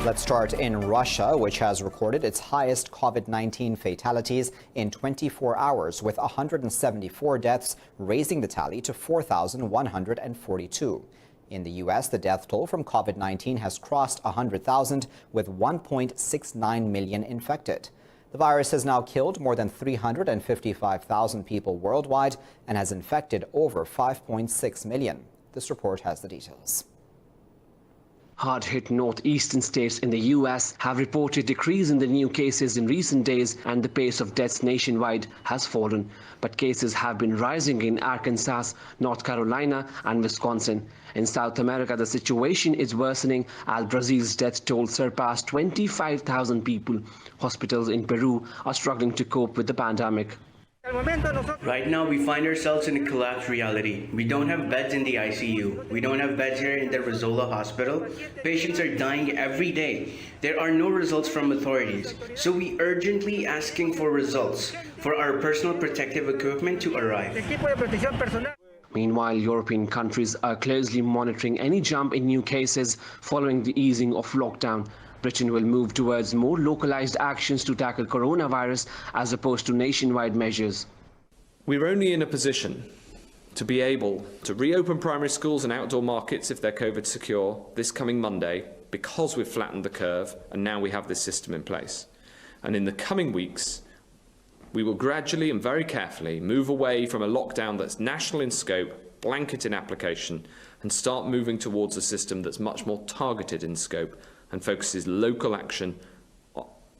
Let's start in Russia, which has recorded its highest COVID-19 fatalities in 24 hours, with 174 deaths, raising the tally to 4,142. In the U.S., the death toll from COVID-19 has crossed 100,000, with 1.69 million infected. The virus has now killed more than 355,000 people worldwide and has infected over 5.6 million. This report has the details. Hard-hit northeastern states in the U.S. have reported decrease in the new cases in recent days, and the pace of deaths nationwide has fallen. But cases have been rising in Arkansas, North Carolina and Wisconsin. In South America, the situation is worsening as Brazil's death toll surpassed 25,000 people. Hospitals in Peru are struggling to cope with the pandemic. Right now, we find ourselves in a collapsed reality. We don't have beds in the ICU. We don't have beds here in the VENEZUELA hospital. Patients are dying every day. There are no results from authorities. So we urgently asking for results for our personal protective equipment to arrive. Meanwhile, European countries are closely monitoring any jump in new cases following the easing of lockdown. Britain will move towards more localized actions to tackle coronavirus as opposed to nationwide measures. We're only in a position to be able to reopen primary schools and outdoor markets if they're COVID secure this coming Monday because we've flattened the curve and now we have this system in place. And in the coming weeks, we will gradually and very carefully move away from a lockdown that's national in scope, blanket in application, and start moving towards a system that's much more targeted in scope and focuses local action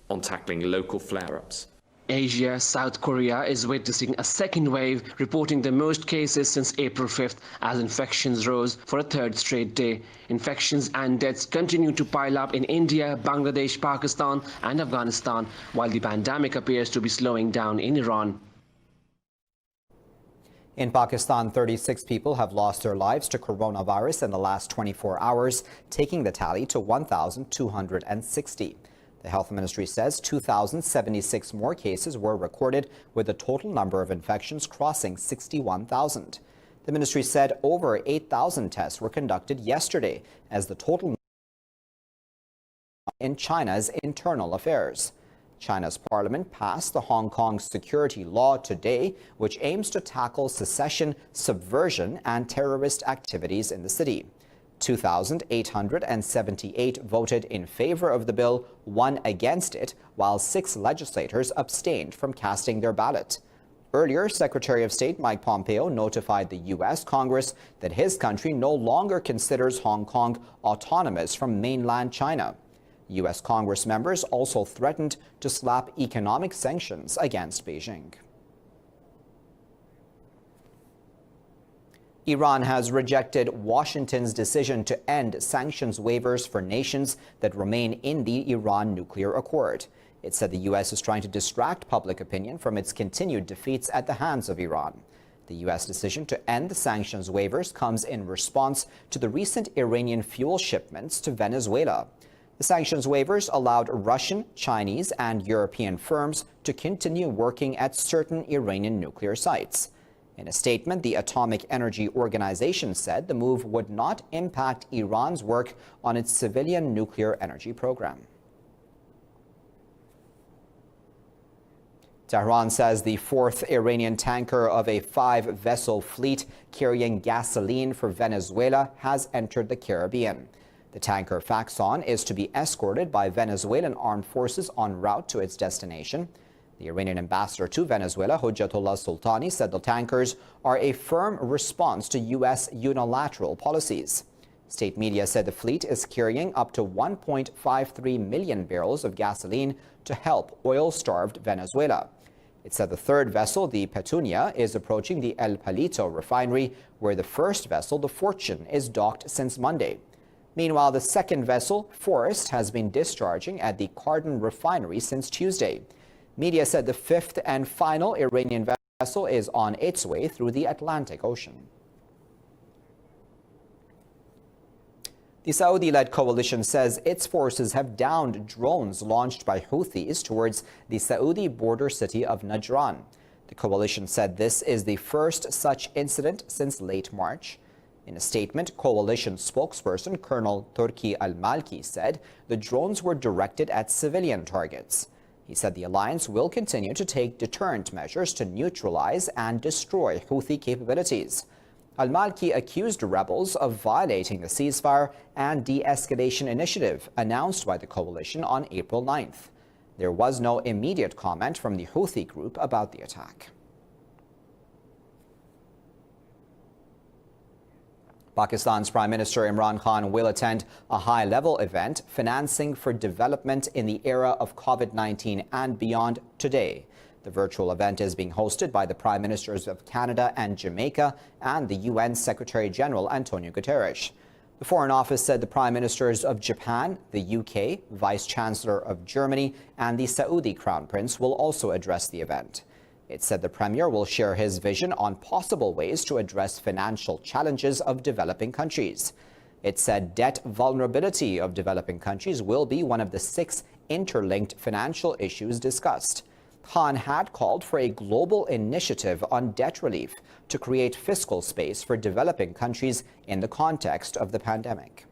on tackling local flare-ups. Asia, South Korea is witnessing a second wave, reporting the most cases since April 5th as infections rose for a third straight day. Infections and deaths continue to pile up in India, Bangladesh, Pakistan and Afghanistan, while the pandemic appears to be slowing down in Iran. In Pakistan, 36 people have lost their lives to coronavirus in the last 24 hours, taking the tally to 1,260. The health ministry says 2,076 more cases were recorded, with the total number of infections crossing 61,000. The ministry said over 8,000 tests were conducted yesterday, as the total in China's internal affairs. China's parliament passed the Hong Kong security law today, which aims to tackle secession, subversion and terrorist activities in the city. 2,878 voted in favor of the bill, 1 against it, while 6 legislators abstained from casting their ballot. Earlier, Secretary of State Mike Pompeo notified the U.S. Congress that his country no longer considers Hong Kong autonomous from mainland China. U.S. Congress members also threatened to slap economic sanctions against Beijing. Iran has rejected Washington's decision to end sanctions waivers for nations that remain in the Iran nuclear accord. It said the U.S. is trying to distract public opinion from its continued defeats at the hands of Iran. The U.S. decision to end the sanctions waivers comes in response to the recent Iranian fuel shipments to Venezuela. The sanctions waivers allowed Russian, Chinese and European firms to continue working at certain Iranian nuclear sites. In a statement, the Atomic Energy Organization said the move would not impact Iran's work on its civilian nuclear energy program. Tehran says the 4th Iranian tanker of a 5-vessel fleet carrying gasoline for Venezuela has entered the Caribbean. The tanker Faxon is to be escorted by Venezuelan armed forces en route to its destination. The Iranian ambassador to Venezuela, Hojjatullah Sultani, said the tankers are a firm response to U.S. unilateral policies. State media said the fleet is carrying up to 1.53 million barrels of gasoline to help oil-starved Venezuela. It said the 3rd vessel, the Petunia, is approaching the El Palito refinery, where the 1st vessel, the Fortune, is docked since Monday. Meanwhile, the 2nd vessel, Forest, has been discharging at the Cardin refinery since Tuesday. Media said the 5th and final Iranian vessel is on its way through the Atlantic Ocean. The Saudi-led coalition says its forces have downed drones launched by Houthis towards the Saudi border city of Najran. The coalition said this is the first such incident since late March. In a statement, coalition spokesperson Colonel Turki Al-Malki said the drones were directed at civilian targets. He said the alliance will continue to take deterrent measures to neutralize and destroy Houthi capabilities. Al-Malki accused rebels of violating the ceasefire and de-escalation initiative announced by the coalition on April 9th. There was no immediate comment from the Houthi group about the attack. Pakistan's Prime Minister Imran Khan will attend a high-level event, Financing for Development in the Era of COVID-19 and Beyond, today. The virtual event is being hosted by the Prime Ministers of Canada and Jamaica and the UN Secretary-General Antonio Guterres. The Foreign Office said the Prime Ministers of Japan, the UK, Vice-Chancellor of Germany and the Saudi Crown Prince will also address the event. It said the Premier will share his vision on possible ways to address financial challenges of developing countries. It said debt vulnerability of developing countries will be one of the 6 interlinked financial issues discussed. Khan had called for a global initiative on debt relief to create fiscal space for developing countries in the context of the pandemic.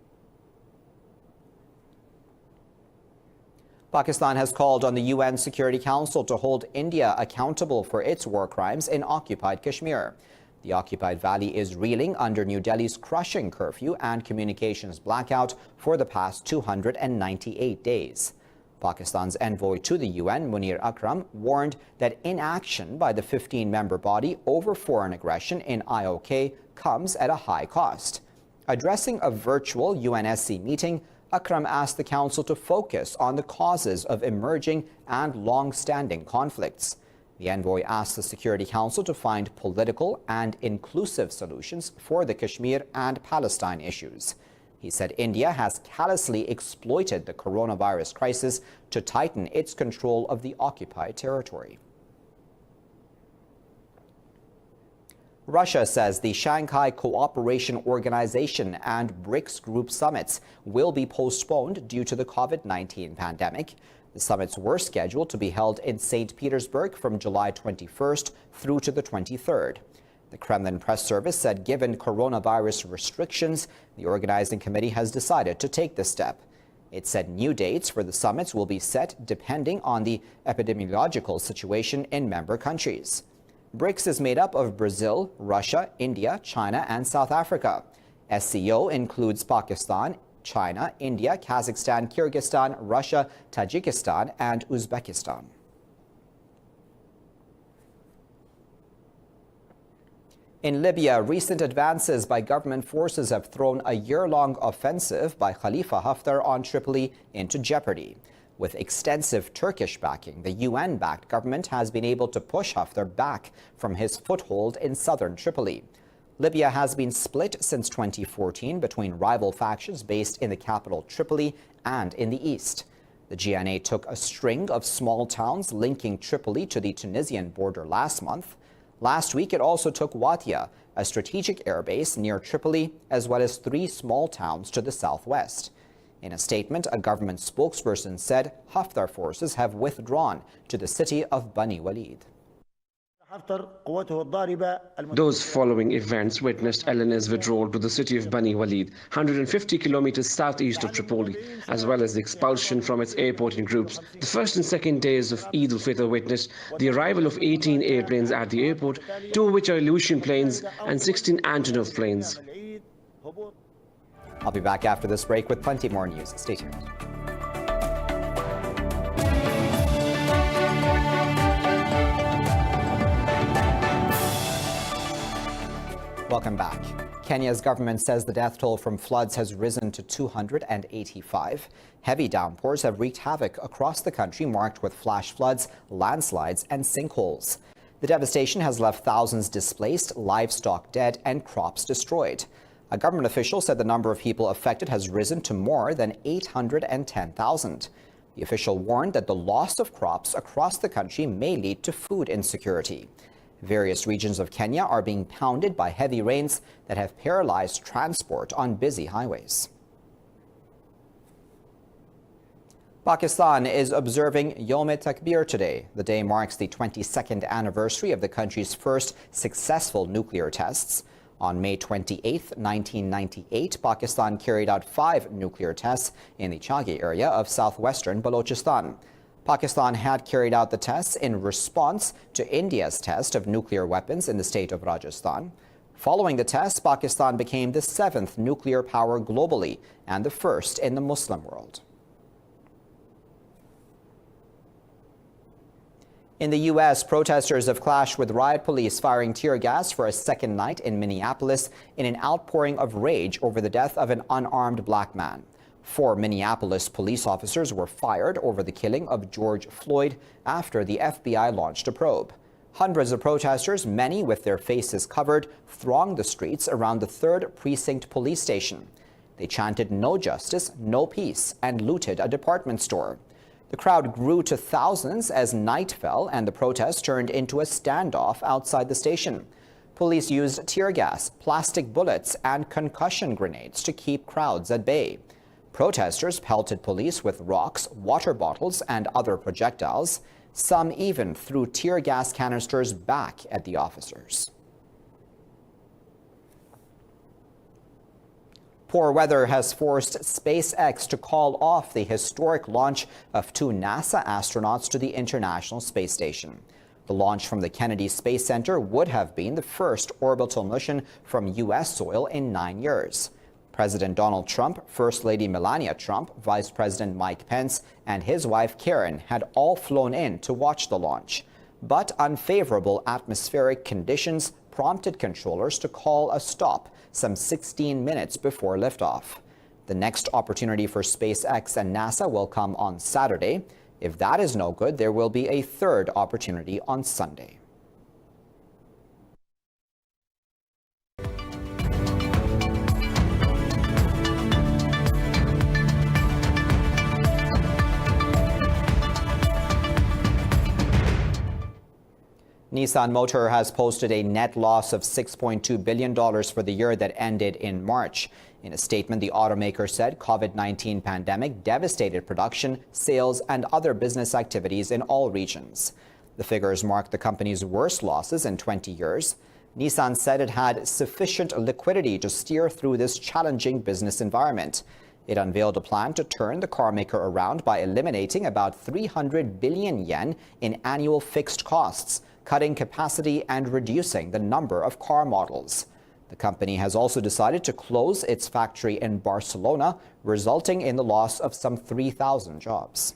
Pakistan has called on the UN Security Council to hold India accountable for its war crimes in occupied Kashmir. The occupied valley is reeling under New Delhi's crushing curfew and communications blackout for the past 298 days. Pakistan's envoy to the UN, Munir Akram, warned that inaction by the 15-member body over foreign aggression in IOK comes at a high cost. Addressing a virtual UNSC meeting, Akram asked the Council to focus on the causes of emerging and long-standing conflicts. The envoy asked the Security Council to find political and inclusive solutions for the Kashmir and Palestine issues. He said India has callously exploited the coronavirus crisis to tighten its control of the occupied territory. Russia says the Shanghai Cooperation Organization and BRICS group summits will be postponed due to the COVID-19 pandemic. The summits were scheduled to be held in St. Petersburg from July 21st through to the 23rd. The Kremlin press service said given coronavirus restrictions, the organizing committee has decided to take this step. It said new dates for the summits will be set depending on the epidemiological situation in member countries. BRICS is made up of Brazil, Russia, India, China, and South Africa. SCO includes Pakistan, China, India, Kazakhstan, Kyrgyzstan, Russia, Tajikistan, and Uzbekistan. In Libya, recent advances by government forces have thrown a year-long offensive by Khalifa Haftar on Tripoli into jeopardy. With extensive Turkish backing, the UN-backed government has been able to push Haftar back from his foothold in southern Tripoli. Libya has been split since 2014 between rival factions based in the capital Tripoli and in the east. The GNA took a string of small towns linking Tripoli to the Tunisian border last month. Last week, it also took Watia, a strategic airbase near Tripoli, as well as 3 small towns to the southwest. In a statement, a government spokesperson said Haftar forces have withdrawn to the city of Bani Walid. Those following events witnessed LNA's withdrawal to the city of Bani Walid, 150 kilometers southeast of Tripoli, as well as the expulsion from its airport in groups. The first and second days of Eid al-Fitr witnessed the arrival of 18 airplanes at the airport, 2 of which are Ilyushin planes and 16 Antonov planes. I'll be back after this break with plenty more news. Stay tuned. Welcome back. Kenya's government says the death toll from floods has risen to 285. Heavy downpours have wreaked havoc across the country, marked with flash floods, landslides, and sinkholes. The devastation has left thousands displaced, livestock dead, and crops destroyed. A government official said the number of people affected has risen to more than 810,000. The official warned that the loss of crops across the country may lead to food insecurity. Various regions of Kenya are being pounded by heavy rains that have paralyzed transport on busy highways. Pakistan is observing Yom-e-Takbir today. The day marks the 22nd anniversary of the country's first successful nuclear tests. On May 28, 1998, Pakistan carried out 5 nuclear tests in the Chagi area of southwestern Balochistan. Pakistan had carried out the tests in response to India's test of nuclear weapons in the state of Rajasthan. Following the tests, Pakistan became the 7th nuclear power globally and the first in the Muslim world. In the U.S., protesters have clashed with riot police firing tear gas for a second night in Minneapolis in an outpouring of rage over the death of an unarmed black man. 4 Minneapolis police officers were fired over the killing of George Floyd after the FBI launched a probe. Hundreds of protesters, many with their faces covered, thronged the streets around the 3rd Precinct police station. They chanted "No justice, no peace," and looted a department store. The crowd grew to thousands as night fell and the protest turned into a standoff outside the station. Police used tear gas, plastic bullets, and concussion grenades to keep crowds at bay. Protesters pelted police with rocks, water bottles, and other projectiles. Some even threw tear gas canisters back at the officers. Poor weather has forced SpaceX to call off the historic launch of 2 NASA astronauts to the International Space Station. The launch from the Kennedy Space Center would have been the first orbital mission from U.S. soil in 9 years. President Donald Trump, First Lady Melania Trump, Vice President Mike Pence, and his wife Karen had all flown in to watch the launch. But unfavorable atmospheric conditions prompted controllers to call a stop some 16 minutes before liftoff. The next opportunity for SpaceX and NASA will come on Saturday. If that is no good, there will be a 3rd opportunity on Sunday. Nissan Motor has posted a net loss of $6.2 billion for the year that ended in March. In a statement, the automaker said COVID-19 pandemic devastated production, sales, and other business activities in all regions. The figures mark the company's worst losses in 20 years. Nissan said it had sufficient liquidity to steer through this challenging business environment. It unveiled a plan to turn the carmaker around by eliminating about 300 billion yen in annual fixed costs, cutting capacity and reducing the number of car models. The company has also decided to close its factory in Barcelona, resulting in the loss of some 3,000 jobs.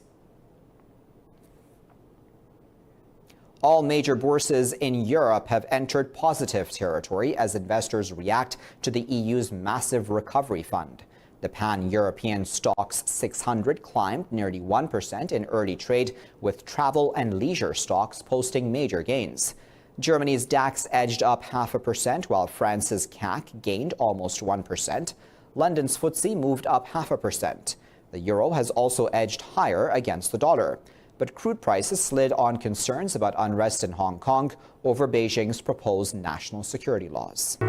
All major bourses in Europe have entered positive territory as investors react to the EU's massive recovery fund. The pan-European Stoxx 600 climbed nearly 1% in early trade, with travel and leisure stocks posting major gains. Germany's DAX edged up 0.5%, while France's CAC gained almost 1%. London's FTSE moved up 0.5%. The euro has also edged higher against the dollar. But crude prices slid on concerns about unrest in Hong Kong over Beijing's proposed national security laws.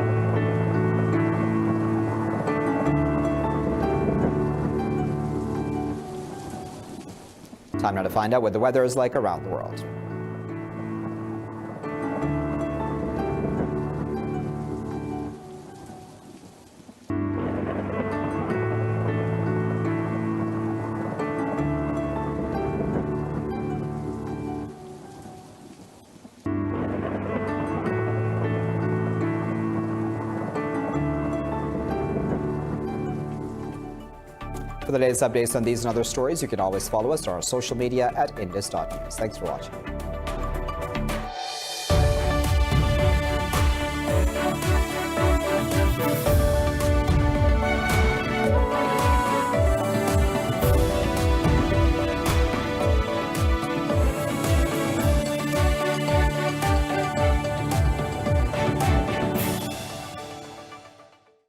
Time now to find out what the weather is like around the world. For the latest updates on these and other stories, you can always follow us on our social media at Indus.News. Thanks for watching.